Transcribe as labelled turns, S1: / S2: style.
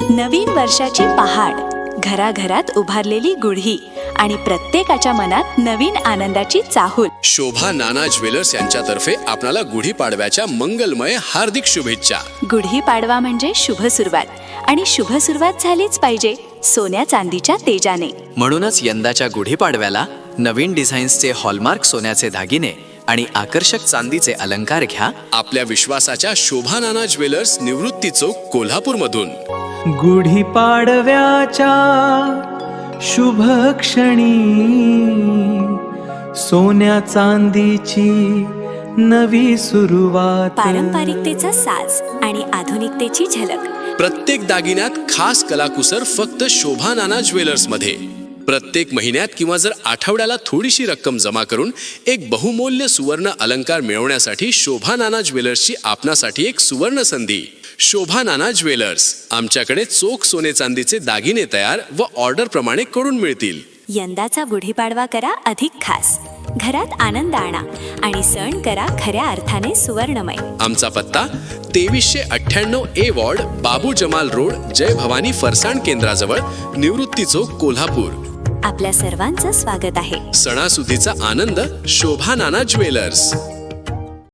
S1: नवीन वर्षाची पहाड, घराघरात उभारलेली गुढी आणि प्रत्येकाच्या मनात नवीन आनंदाची चाहूल.
S2: शोभा नाना ज्वेलर्स यांच्यातर्फे आपणाला गुढीपाडव्याच्या मंगलमय हार्दिक शुभेच्छा.
S1: गुढीपाडवा म्हणजे शुभ सुरुवात आणि शुभ सुरुवात झालीच पाहिजे सोन्या चांदीच्या तेजाने.
S3: म्हणूनच यंदाच्या गुढीपाडव्याला नवीन डिझाईन्सचे हॉलमार्क सोन्याचे दागिने आणि आकर्षक चांदीचे अलंकार घ्या
S2: आपल्या विश्वासाच्या शोभा नाना ज्वेलर्स, निवृत्ती चौक, कोल्हापूर मधून.
S4: गुढीपाडव्याच्या शुभ क्षणी सोन्या चांदीची नवी सुरुवात.
S1: पारंपरिकतेचा साज आणि आधुनिकतेची झलक.
S2: प्रत्येक दागिन्यात खास कलाकुसर फक्त शोभा नाना ज्वेलर्स मध्ये. प्रत्येक महिन्यात किंवा जर आठवड्याला थोडीशी रक्कम जमा करून एक बहुमूल्य सुवर्ण अलंकार मिळवण्यासाठी शोभा नाना ज्वेलर्सची आपणासाठी एक सुवर्ण संधी. शोभा नाना ज्वेलर्स, आमच्याकडे चोख सोने चांदीचे दागिने तयार व ऑर्डर प्रमाणे करून मिळतील.
S1: यंदाचा गुढीपाडवा करा अधिक खास, घरात आनंद आणा आणि सण करा खऱ्या अर्थाने सुवर्णमय.
S2: आमचा पत्ता 2398 ए वॉर्ड, बाबू जमाल रोड, जय भवानी फरसाण केंद्राजवळ, निवृत्ती चौक, कोल्हापूर.
S1: आपल्या सर्वांचं स्वागत आहे.
S2: सणासुदीचा आनंद शोभा नाना ज्वेलर्स.